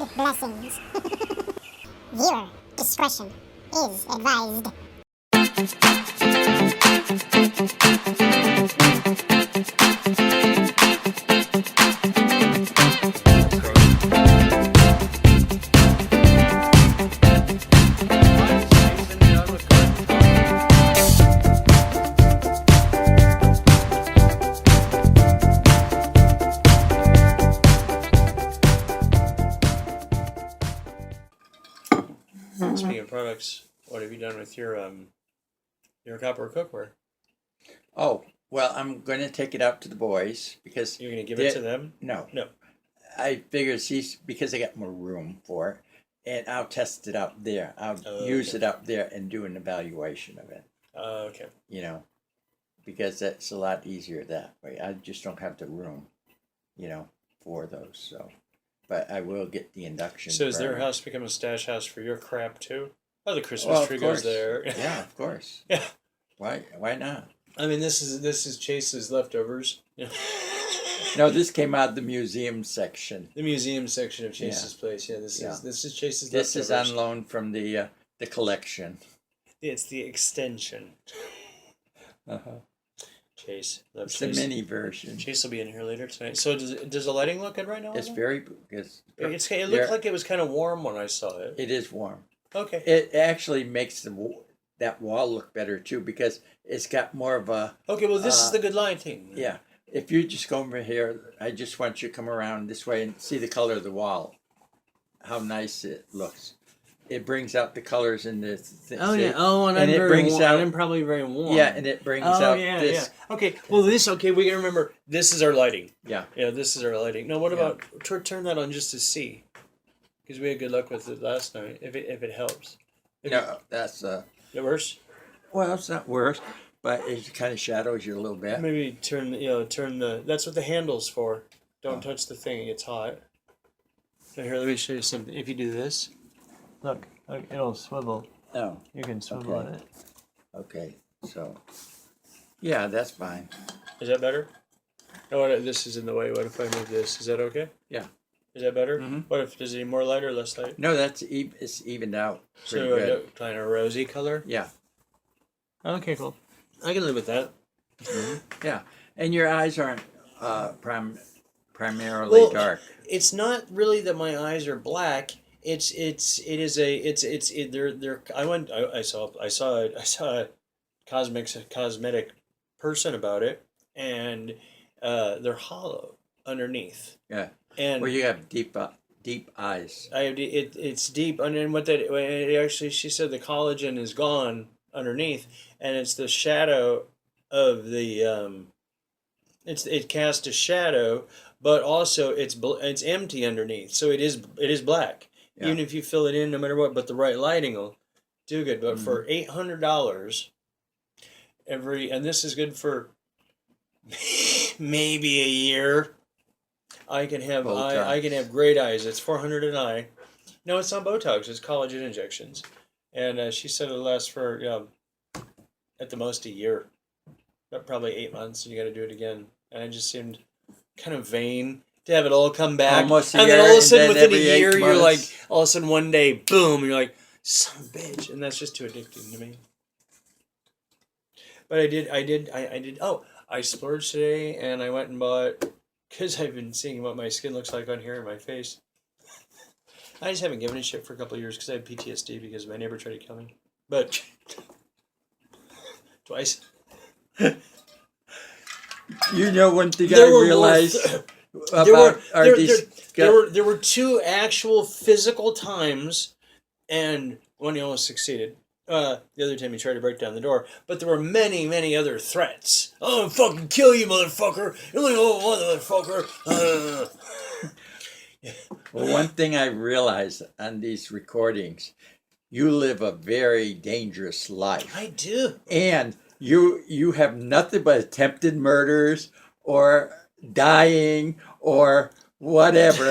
Unlimited blessings. Viewer discretion is advised. Speaking of products, what have you done with your copper cookware? Oh, well, I'm going to take it out to the boys because You're going to give it to them? No. No. I figured, see, because I got more room for it, and I'll test it out there. I'll use it out there and do an evaluation of it. Okay. You know, because that's a lot easier that way. I just don't have the room, for those. So, but I will get the induction. So, has their burner. house become a stash house for your crap too? Oh, the Christmas tree goes there. Yeah, of course. Yeah. Why not? I mean, this is Chase's leftovers. No, this came out of the museum section. The museum section of Chase's place. Yeah, this is Chase's leftovers. This is on loan from the collection. It's the extension. Chase. It's Chase. the mini version. Chase will be in here later tonight. So does the lighting look good right now? It's very good. It looked like it was kind of warm when I saw it. It is warm. Okay. It actually makes that wall look better too because it's got more of a. Okay, well this is the good lighting. Yeah. If you just go over here, I just want you to come around this way and see the color of the wall. How nice it looks. It brings out the colors in the thing. Oh yeah. Oh, and it brings out. I'm probably very warm. Yeah, and it brings out this. Yeah. Okay. Well, we gotta remember this is our lighting. Yeah. Yeah, this is our lighting. Now, what about turn that on just to see? Because we had good luck with it last night. If it helps. That's It worse. Well, it's not worse, but it kind of shadows you a little bit. Maybe turn the. That's what the handle's for. Don't touch the thing; it gets hot. So here, let me show you something. If you do this, look, it'll swivel. Oh. You can swivel on it. Okay, so yeah, that's fine. Is that better? No, this is in the way. What if I move this? Is that okay? Yeah. Is that better? Mm-hmm. What if does it need more light or less light? No, it's evened out. Pretty So good. kind of rosy color. Yeah. Okay, cool. I can live with that. Mm-hmm. Yeah, and your eyes aren't primarily dark. It's not really that my eyes are black. I saw a cosmetic person about it, and they're hollow underneath. Yeah. And well, you have deep eyes. It's deep, and then she said the collagen is gone underneath, and it's the shadow of the it casts a shadow, but also it's empty underneath, so it is black. Yeah. Even if you fill it in, no matter what, but the right lighting will do good. But for $800 and this is good for maybe a year. I can have great eyes. It's $400 an eye. No, it's not Botox. It's collagen injections, and she said it'll last for at the most a year, but probably 8 months. And you got to do it again. And I just seemed kind of vain to have it all come back. Almost a and year, then all of a sudden, within a every year, 8 you're like, months. all of a sudden, one day, boom, you're like, son of a bitch, and that's just too addicting to me. But I did. Oh, I splurged today, and I went and bought. Because I've been seeing what my skin looks like on here and my face. I just haven't given a shit for a couple of years because I have PTSD because my neighbor tried to kill me. But twice. One thing I realized there were two actual physical times, and one he almost succeeded. The other time he tried to break down the door, but there were many, many other threats. Oh, I'll fucking kill you, motherfucker! You only know one motherfucker. Well, one thing I realized on these recordings, you live a very dangerous life. I do. And you have nothing but attempted murders or dying or whatever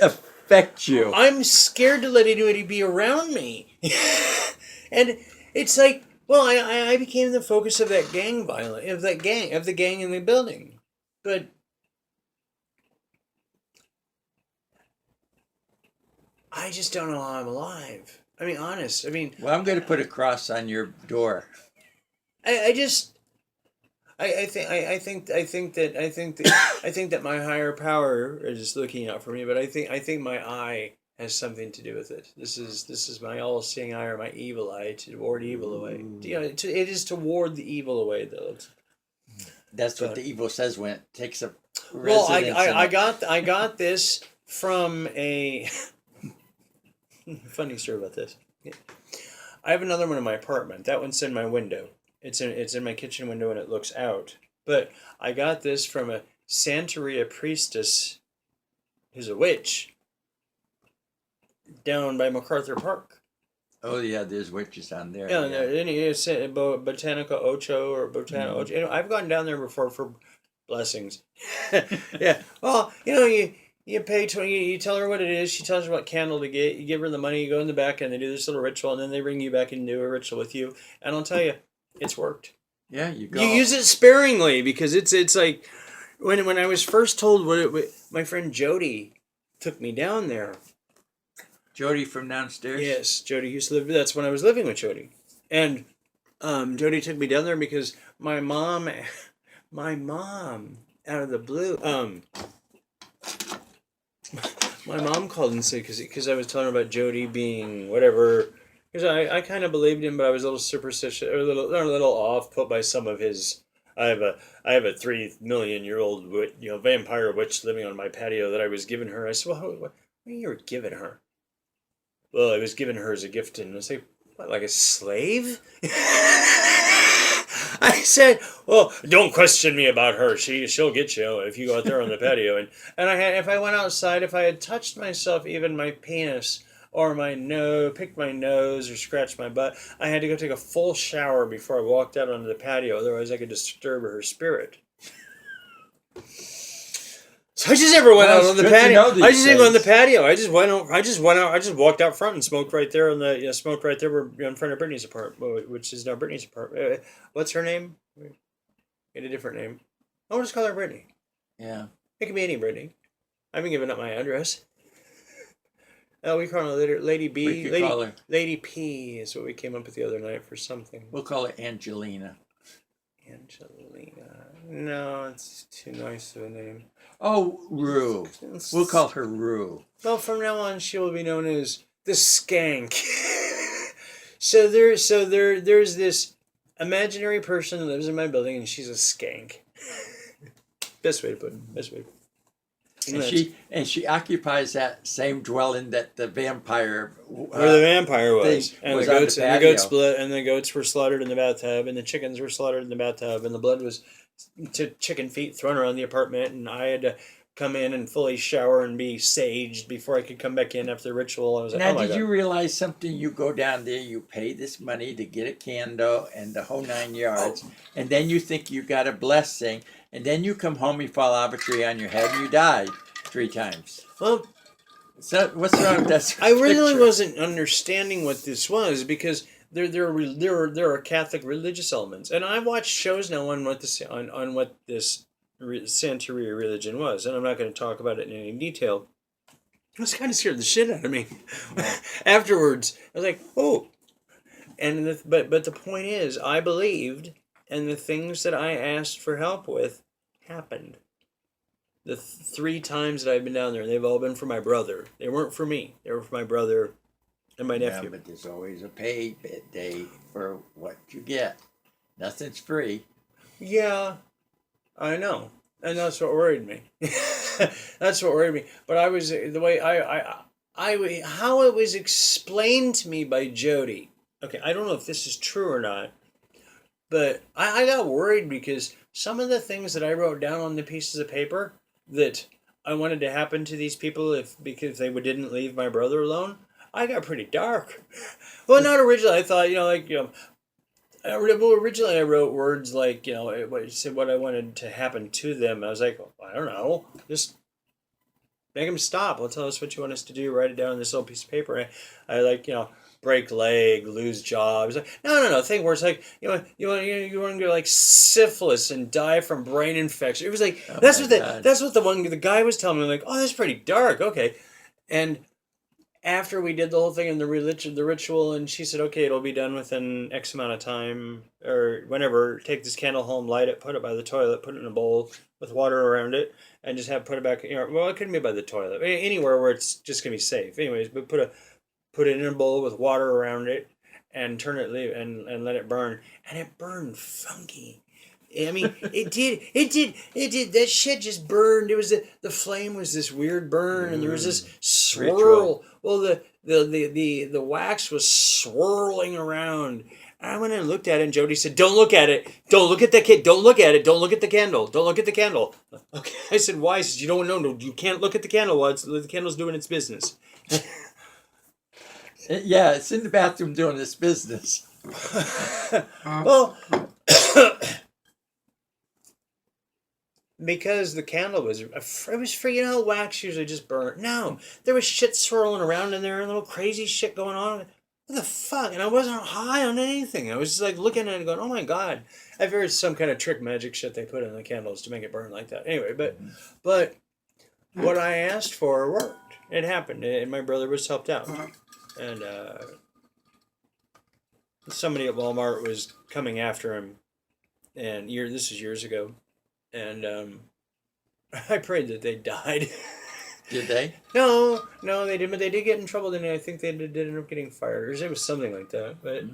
affect you. I'm scared to let anybody be around me. And it's like, well, I became the focus of that gang violence, of the gang in the building. But I just don't know how I'm alive. I mean, honest. I mean, Well, I'm going to put a cross on your door. I just. I think that my higher power is looking out for me, but I think my eye has something to do with it. This is my all-seeing eye or my evil eye to ward evil away. You know, it is to ward the evil away, though. That's what the evil says when it takes up Well, residence. I got this from a funny story about this. I have another one in my apartment. That one's in my window. It's in my kitchen window and it looks out. But I got this from a Santeria priestess, who's a witch, down by MacArthur Park. Oh yeah, there's witches on there. Yeah, it's Botanica Ocho or Botana Ocho. You know, I've gone down there before for blessings. Yeah. Well, you pay 20. You tell her what it is. She tells you what candle to get. You give her the money. You go in the back and they do this little ritual, and then they bring you back and do a ritual with you. And I'll tell you, it's worked. Yeah, you go. You use it sparingly because it's like when I was first told my friend Jody took me down there. Jody from downstairs? Yes, Jody used to live. That's when I was living with Jody. And Jody took me down there because my mom out of the blue, my mom called and said, because I was telling her about Jody being whatever, because I kind of believed him, but I was a little superstitious, or a little off put by some of his. I have a 3 million year old vampire witch living on my patio that I was giving her. I said, well, what are you giving her? Well, I was giving her as a gift, and I was like, what, like a slave? I said, well, don't question me about her. She'll get you if you go out there on the patio. And if I went outside, if I had touched myself, even my penis or my nose, picked my nose or scratched my butt, I had to go take a full shower before I walked out onto the patio. Otherwise, I could disturb her spirit. So I just never went out on the patio. I just didn't go on the patio. I just went out. I just walked out front and smoked right there smoked right there in front of Brittany's apartment, which is now Brittany's apartment. What's her name? Get a different name. I'll just call her Brittany. Yeah. It can be any Brittany. I haven't given up my address. Oh, we call her Lady B. We could call her. Lady P is what we came up with the other night for something. We'll call her Angelina. Angelina. No, it's too nice of a name. Oh, Rue. We'll call her Rue. Well, from now on, she will be known as the Skank. So there's this imaginary person that lives in my building, and she's a skank. Best way to put it. And she occupies that same dwelling that the vampire where the vampire was, and was the goats split, and the goats were slaughtered in the bathtub, and the chickens were slaughtered in the bathtub, and the blood was to chicken feet thrown around the apartment, and I had to come in and fully shower and be saged before I could come back in after the ritual. I was like, now, oh my did God. you realize something? You go down there, you pay this money to get a candle and the whole 9 yards, and then you think you got a blessing, and then you come home, you fall off a tree on your head, and you die 3 times. Well, so what's wrong with that? I really wasn't understanding what this was because there are Catholic religious elements, and I watched shows now on what this Santeria religion was, and I'm not going to talk about it in any detail. It was kind of scared the shit out of me. Afterwards, I was like, oh, but the point is, I believed, and the things that I asked for help with happened. The 3 times that I've been down there, they've all been for my brother. They weren't for me. They were for my brother and my nephew. Yeah, but there's always a pay day for what you get. Nothing's free. Yeah, I know. And that's what worried me. That's what worried me. But I was, the way how it was explained to me by Jody. Okay, I don't know if this is true or not, but I got worried because some of the things that I wrote down on the pieces of paper that I wanted to happen to these people because they didn't leave my brother alone, I got pretty dark. Well, not originally. I thought, originally I wrote words like, what I wanted to happen to them. I was like, well, I don't know, just make them stop. Well, tell us what you want us to do. Write it down on this little piece of paper. I break leg, lose job. It's like, no. Thing where it's like, you want to go like syphilis and die from brain infection. It was like, that's what the guy was telling me. Like, oh, that's pretty dark. Okay. And after we did the whole thing in the ritual, and she said, okay, it'll be done within X amount of time, or whenever, take this candle home, light it, put it by the toilet, put it in a bowl with water around it, and just put it back, well, it couldn't be by the toilet, anywhere where it's just going to be safe. Anyways, but put it in a bowl with water around it, and turn it, and let it burn, and it burned funky. I mean, it did. That shit just burned. It was the flame was this weird burn, and there was this swirl. Ritual. Well, the wax was swirling around. I went and looked at it, and Jody said, "Don't look at it. Don't look at the kid. Don't look at it. Don't look at the candle. Don't look at the candle." Okay, I said, "Why?" She said, "You don't know. No, you can't look at the candle while the candle's doing its business." Yeah, it's in the bathroom doing its business. Well. Because the candle was, it was free, wax usually just burn. No, there was shit swirling around in there and little crazy shit going on. What the fuck? And I wasn't high on anything. I was just like looking at it and going, oh my God. I figured some kind of trick magic shit they put in the candles to make it burn like that. Anyway, but what I asked for worked. It happened, and my brother was helped out. And somebody at Walmart was coming after him, and this is years ago. And I prayed that they died. Did they? No, they didn't. But they did get in trouble. Then I think they did end up getting fired, or it was something like that. But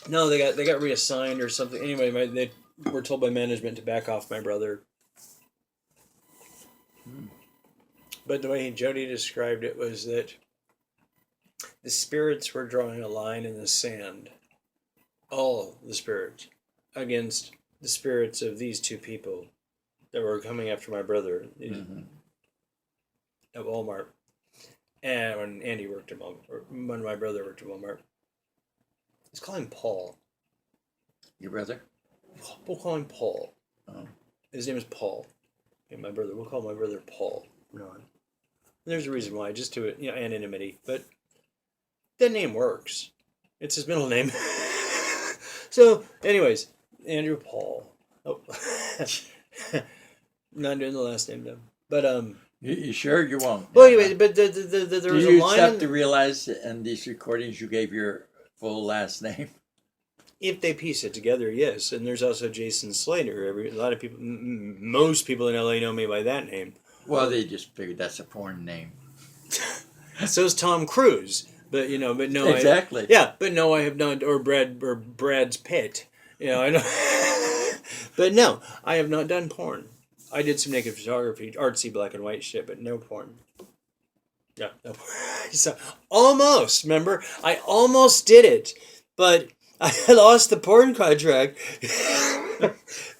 no, they got reassigned or something. Anyway, they were told by management to back off my brother. But the way Jody described it was that the spirits were drawing a line in the sand. All the spirits against the spirits of these two people that were coming after my brother at Walmart. And when Andy worked at Walmart, or when my brother worked at Walmart, let's call him Paul. Your brother? We'll call him Paul. Oh. His name is Paul. Okay, we'll call my brother Paul. No. There's a reason why, just to anonymity. But that name works. It's his middle name. So, anyways, Andrew Paul. Oh, not doing the last name though. But you sure you won't? Well, anyway, but there was a you line. have to realize in these recordings you gave your full last name. If they piece it together, yes. And there's also Jason Slater. A lot of people, most people in LA know me by that name. Well, they just figured that's a porn name. So's Tom Cruise, but no, Exactly. But no, I have not, or Brad's Pitt. I know. But no, I have not done porn. I did some naked photography, artsy black and white shit, but no porn. No. So, almost, remember? I almost did it, but I lost the porn contract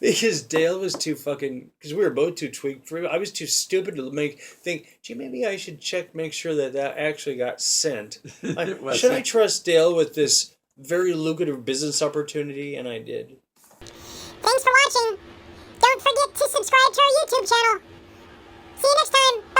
because Dale was too because we were both too tweaked. I was too stupid to think, gee, maybe I should make sure that actually got sent. Should I trust Dale with this very lucrative business opportunity? And I did. Thanks for watching. Don't forget to subscribe to our YouTube channel. See you next time.